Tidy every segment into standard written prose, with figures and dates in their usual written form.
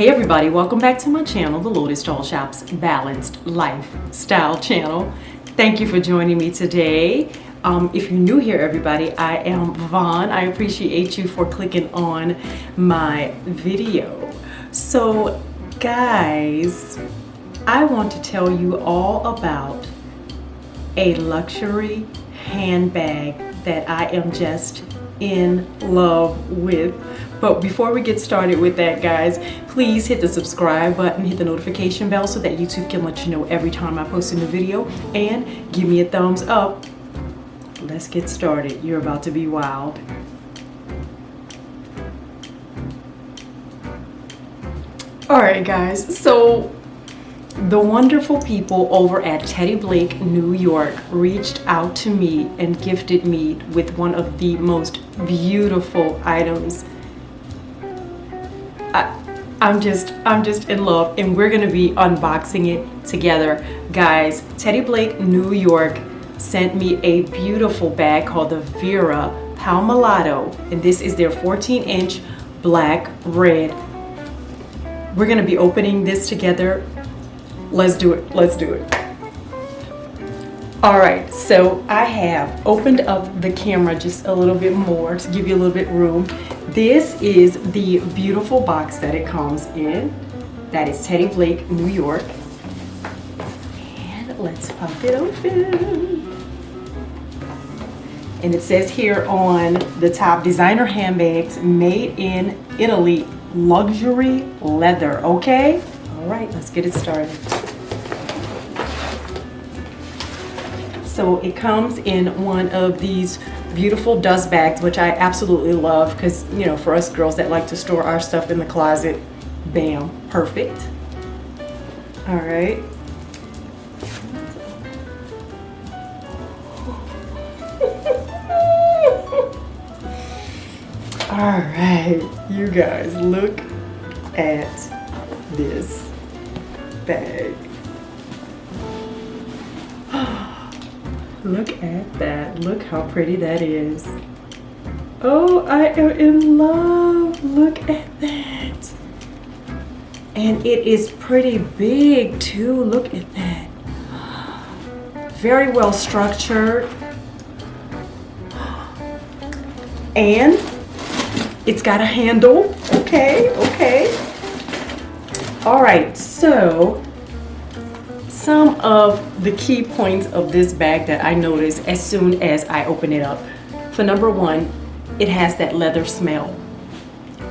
Hey everybody, welcome back to my channel, the Lotus Doll Shop's Balanced Lifestyle channel. Thank you for joining me today. If you're new here, everybody, I am Vaughn. I appreciate you for clicking on my video. So guys, I want to tell you all about a luxury handbag that I am just in love with. But before we get started with that, guys, please hit the subscribe button, hit the notification bell so that YouTube can let you know every time I post a new video, and give me a thumbs up. Let's get started. You're about to be wild. All right, guys, so the wonderful people over at Teddy Blake, New York, reached out to me and gifted me with one of the most beautiful items. I'm just in love, and we're gonna be unboxing it together, guys. Teddy Blake, New York, sent me a beautiful bag called the Vera Palmelatto, and this is their 14-inch black red. We're gonna be opening this together. Let's do it. Let's do it. All right, so I have opened up the camera just a little bit more to give you a little bit room. This is the beautiful box that it comes in. That is Teddy Blake, New York. And let's pop it open. And it says here on the top, designer handbags made in Italy, luxury leather, okay? All right, let's get it started. So it comes in one of these beautiful dust bags, which I absolutely love because, you know, for us girls that like to store our stuff in the closet, bam, perfect. All right. All right, you guys, look at this bag. Look at that. Look how pretty that is. Oh, I am in love. Look at that. And it is pretty big too. Look at that. Very well structured. And it's got a handle. Okay, okay. All right, so some of the key points of this bag that I noticed as soon as I open it up. For number one, it has that leather smell.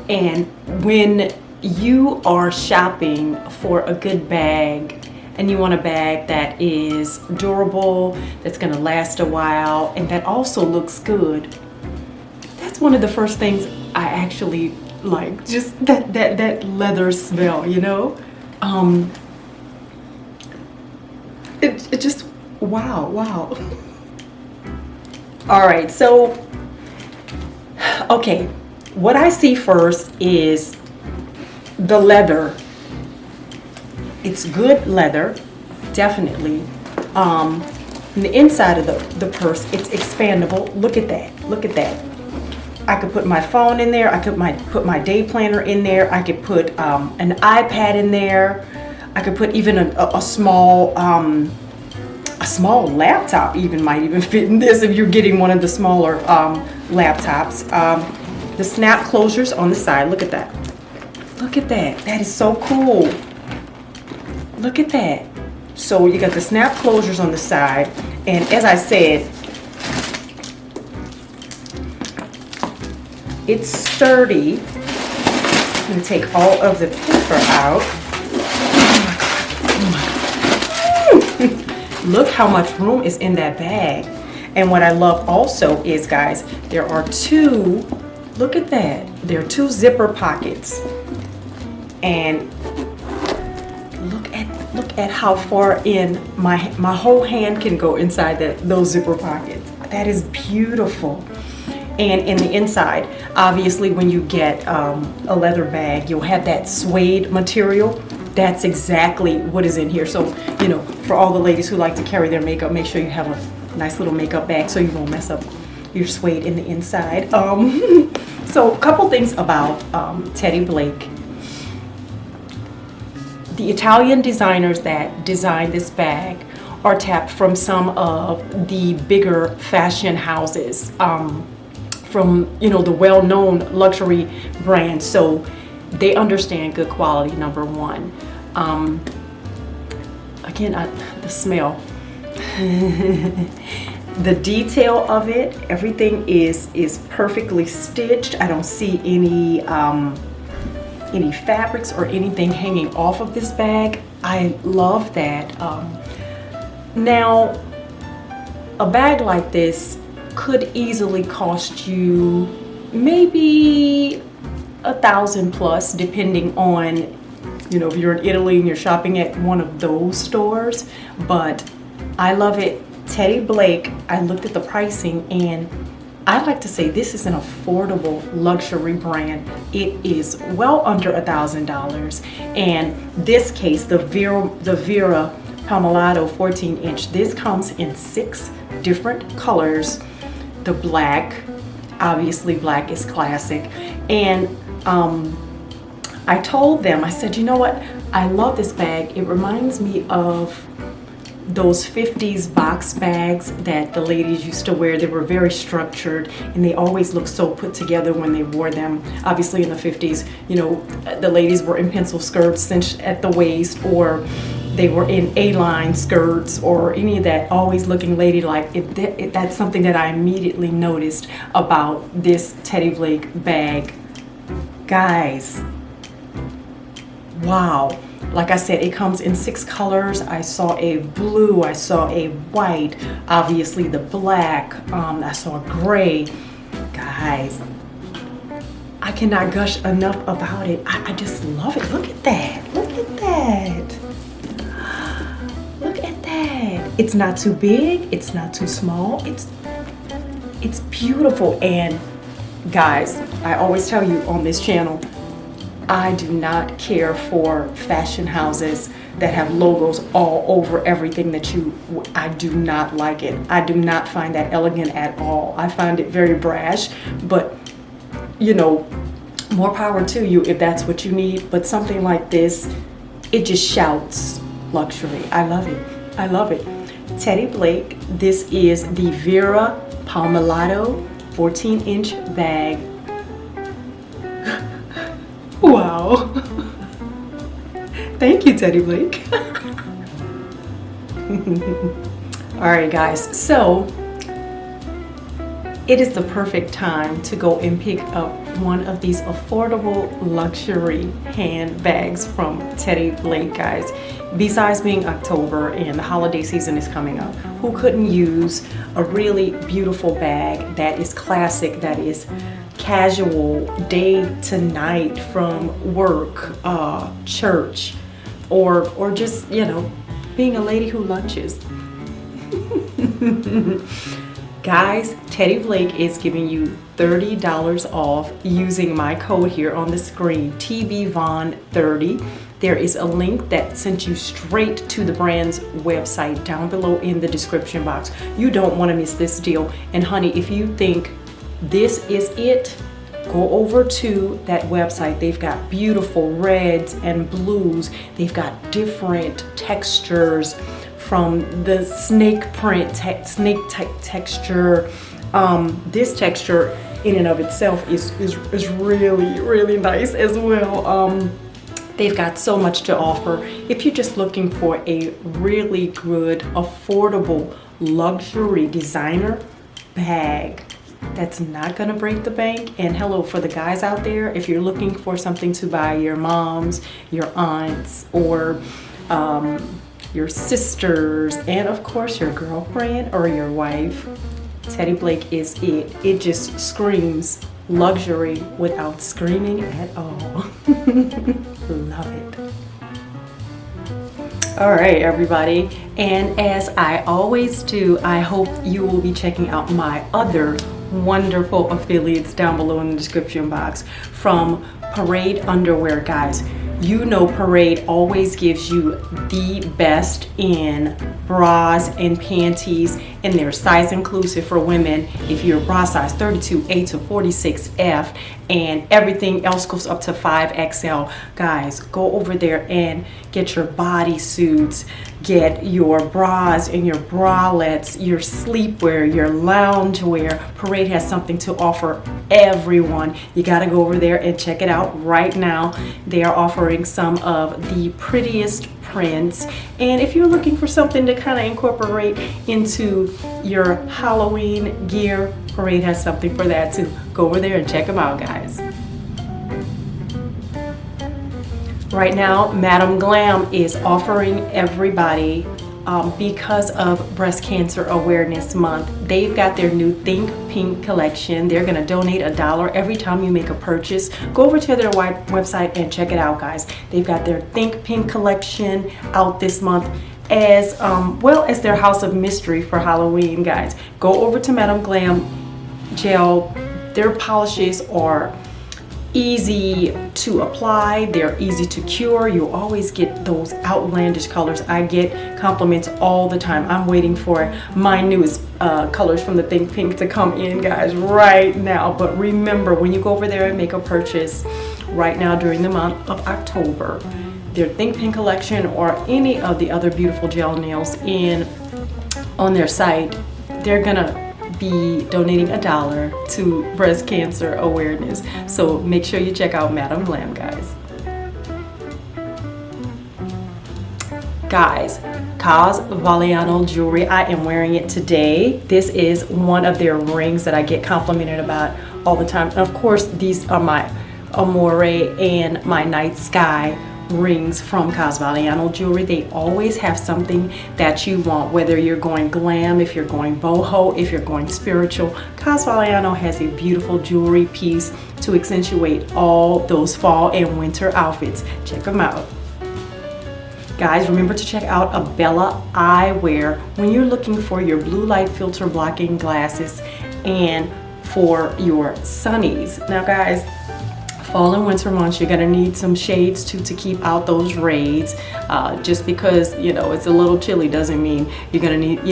And when you are shopping for a good bag and you want a bag that is durable, that's gonna last a while, and that also looks good, that's one of the first things I actually like, just that leather smell, you know? It just, wow. All right, so, okay, what I see first is the leather. It's good leather, definitely. And the inside of the purse, it's expandable. Look at that, look at that. I could put my phone in there. I could put my day planner in there. I could put an iPad in there. I could put even a small laptop might even fit in this if you're getting one of the smaller laptops. The snap closures on the side. Look at that. Look at that. That is so cool. Look at that. So you got the snap closures on the side, and as I said, it's sturdy. I'm going to take all of the paper out. Look how much room is in that bag. And what I love also is, guys, there are two, look at that. There are two zipper pockets. And look at how far in my whole hand can go inside those zipper pockets. That is beautiful. And in the inside, obviously when you get a leather bag, you'll have that suede material. That's exactly what is in here. So, you know, for all the ladies who like to carry their makeup, make sure you have a nice little makeup bag so you won't mess up your suede in the inside. So a couple things about Teddy Blake. the Italian designers that designed this bag are tapped from some of the bigger fashion houses, from the well-known luxury brands, so they understand good quality, number one. Again, the smell. The detail of it, everything is perfectly stitched. I don't see any fabrics or anything hanging off of this bag. I love that. Now, a bag like this could easily cost you maybe $1,000 plus, depending on, if you're in Italy and you're shopping at one of those stores. But I love it. Teddy Blake, I looked at the pricing, and I'd like to say this is an affordable luxury brand. It is well under $1,000. And this case, the Vera Palmelatto 14-inch, this comes in 6 different colors. The black, obviously black is classic. And I told them, I said, you know what? I love this bag. It reminds me of those 50s box bags that the ladies used to wear. They were very structured, and they always looked so put together when they wore them. Obviously in the 50s, the ladies were in pencil skirts cinched at the waist, or they were in A-line skirts, or any of that, always looking ladylike. That's something that I immediately noticed about this Teddy Blake bag. Guys, wow. Like I said, it comes in 6 colors. I saw a blue, I saw a white, obviously the black, I saw a gray. Guys, I cannot gush enough about it. I just love it. Look at that. Look at that. Look at that. It's not too big. It's not too small. It's beautiful. And guys, I always tell you on this channel, I do not care for fashion houses that have logos all over everything I do not like it. I do not find that elegant at all. I find it very brash, but more power to you if that's what you need. But something like this, it just shouts luxury. I love it. I love it. Teddy Blake, this is the Vera Palmelatto 14-inch bag. Wow. Thank you, Teddy Blake. All right, guys. So it is the perfect time to go and pick up one of these affordable luxury handbags from Teddy Blake, guys. Besides being October and the holiday season is coming up, who couldn't use a really beautiful bag that is classic, that is casual, day to night, from work, church, or just, being a lady who lunches. Guys, Teddy Blake is giving you $30 off using my code here on the screen, TBVon30. There is a link that sent you straight to the brand's website down below in the description box. You don't want to miss this deal. And honey, if you think this is it, go over to that website. They've got beautiful reds and blues. They've got different textures, from the snake print, snake type texture. This texture in and of itself is really, really nice as well. They've got so much to offer. If you're just looking for a really good, affordable, luxury designer bag that's not gonna break the bank. And hello, for the guys out there, if you're looking for something to buy your moms, your aunts, or your sisters, and of course your girlfriend or your wife, Teddy Blake is it. It just screams luxury without screaming at all. Love it. All right, everybody. And as I always do, I hope you will be checking out my other wonderful affiliates down below in the description box from Parade Underwear, guys. You know Parade always gives you the best in bras and panties and they're size inclusive for women. If you're bra size 32A to 46F, and everything else goes up to 5XL. Guys, go over there and get your bodysuits, get your bras and your bralettes, your sleepwear, your loungewear. Parade has something to offer everyone. You got to go over there and check it out right now. They are offering some of the prettiest prints, and if you're looking for something to kind of incorporate into your Halloween gear, Parade has something for that too. Go over there and check them out, guys. Right now, Madam Glam is offering everybody, because of Breast Cancer Awareness Month, they've got their new Think Pink collection. They're gonna donate $1 every time you make a purchase. Go over to their website and check it out, guys. They've got their Think Pink collection out this month, as well as their House of Mystery for Halloween, guys. Go over to Madam Glam Gel. Their polishes are easy to apply, they're easy to cure. You always get those outlandish colors. I get compliments all the time. I'm waiting for my newest colors from the Think Pink to come in, guys, right now. But remember, when you go over there and make a purchase right now during the month of October, their Think Pink collection or any of the other beautiful gel nails on their site, they're gonna be donating $1 to breast cancer awareness. So make sure you check out Madam Glam, guys. Guys, Cas Valliano jewelry, I am wearing it today. This is one of their rings that I get complimented about all the time. And of course, these are my Amore and my Night Sky rings from Cas Valliano jewelry. They always have something that you want, whether you're going glam, if you're going boho, if you're going spiritual. Cas Valliano has a beautiful jewelry piece to accentuate all those fall and winter outfits. Check them out. Guys, remember to check out Abella Eyewear when you're looking for your blue light filter blocking glasses and for your sunnies. Now guys, fall and winter months, you're gonna need some shades to keep out those rays. Just because, you know, it's a little chilly doesn't mean you're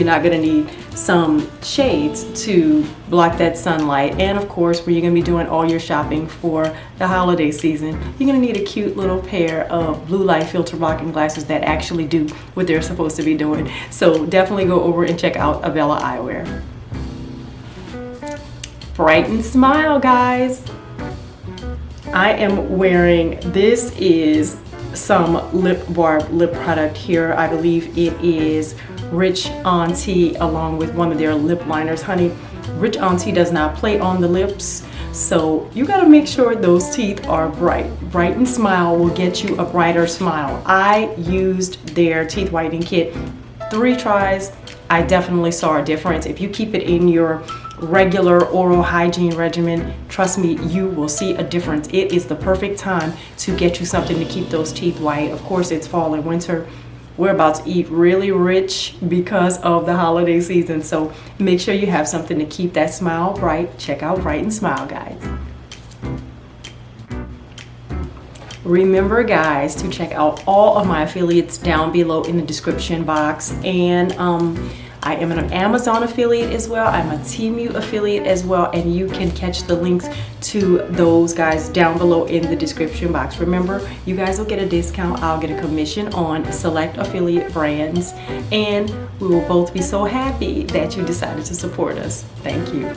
not gonna need some shades to block that sunlight. And of course, when you're gonna be doing all your shopping for the holiday season, you're gonna need a cute little pair of blue light filter blocking glasses that actually do what they're supposed to be doing. So definitely go over and check out Abella Eyewear. Brighten Smile, guys. I am wearing, this is some lip barb lip product here. I believe it is Rich Auntie along with one of their lip liners. Honey, Rich Auntie does not play on the lips, so you gotta make sure those teeth are bright. Brighten Smile will get you a brighter smile. I used their teeth whitening kit 3 tries. I definitely saw a difference. If you keep it in your regular oral hygiene regimen, trust me, you will see a difference. It is the perfect time to get you something to keep those teeth white. Of course, it's fall and winter. We're about to eat really rich because of the holiday season, so make sure you have something to keep that smile bright. Check out Brighten Smile, guys. Remember, guys, to check out all of my affiliates down below in the description box. And I am an Amazon affiliate as well. I'm a Temu affiliate as well, and you can catch the links to those guys down below in the description box. Remember, you guys will get a discount. I'll get a commission on select affiliate brands, and we will both be so happy that you decided to support us. Thank you.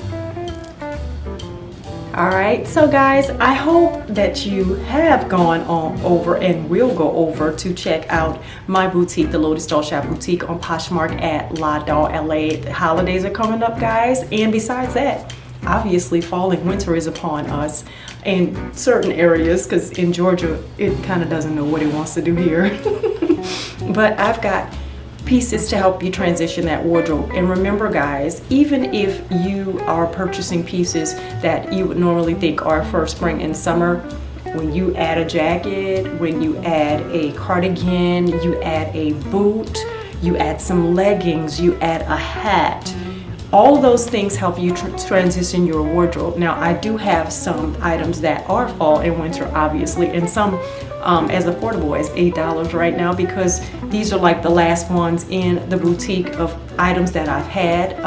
Alright, so guys, I hope that you have gone on over and will go over to check out my boutique, the Lotus Doll Shop Boutique on Poshmark at L.A. The holidays are coming up, guys, and besides that, obviously fall and winter is upon us in certain areas, because in Georgia, it kind of doesn't know what it wants to do here. But I've got pieces to help you transition that wardrobe. And remember, guys, even if you are purchasing pieces that you would normally think are for spring and summer, when you add a jacket, when you add a cardigan, you add a boot, you add some leggings, you add a hat, all those things help you transition your wardrobe. Now, I do have some items that are fall and winter, obviously, and some as affordable as $8 right now, because these are like the last ones in the boutique of items that I've had.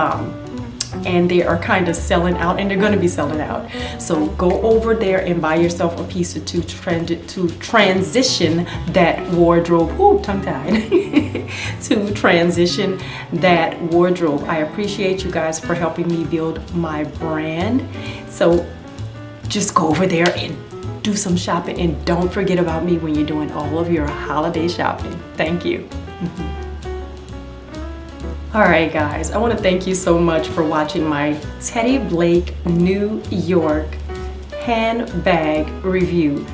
And they are kind of selling out, and they're going to be selling out. So go over there and buy yourself a piece or two to transition that wardrobe. Ooh, tongue-tied. To transition that wardrobe. I appreciate you guys for helping me build my brand. So just go over there and do some shopping, and don't forget about me when you're doing all of your holiday shopping. Thank you. All right, guys, I want to thank you so much for watching my Teddy Blake New York handbag review.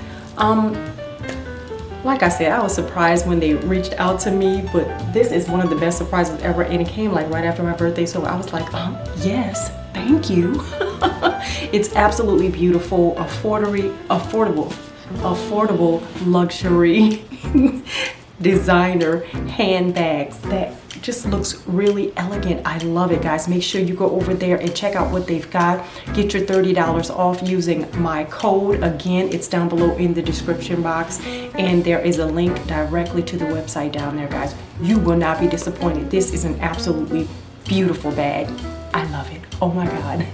Like I said, I was surprised when they reached out to me, but this is one of the best surprises ever, and it came like right after my birthday, so I was like, yes, thank you. It's absolutely beautiful, affordable luxury designer handbags that just looks really elegant. I love it, guys. Make sure you go over there and check out what they've got. Get your $30 off using my code. Again, it's down below in the description box, and there is a link directly to the website down there, guys. You will not be disappointed. This is an absolutely beautiful bag. I love it. Oh my God.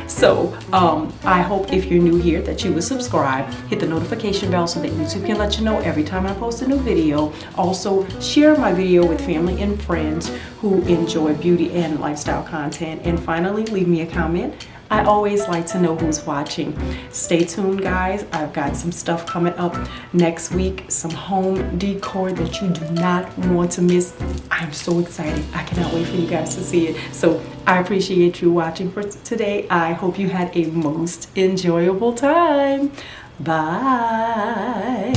So I hope if you're new here that you will subscribe, hit the notification bell so that YouTube can let you know every time I post a new video. Also, share my video with family and friends who enjoy beauty and lifestyle content. And finally, leave me a comment. I always like to know who's watching. Stay tuned, guys. I've got some stuff coming up next week, some home decor that you do not want to miss. I'm so excited. I cannot wait for you guys to see it. So I appreciate you watching for today. I hope you had a most enjoyable time. Bye.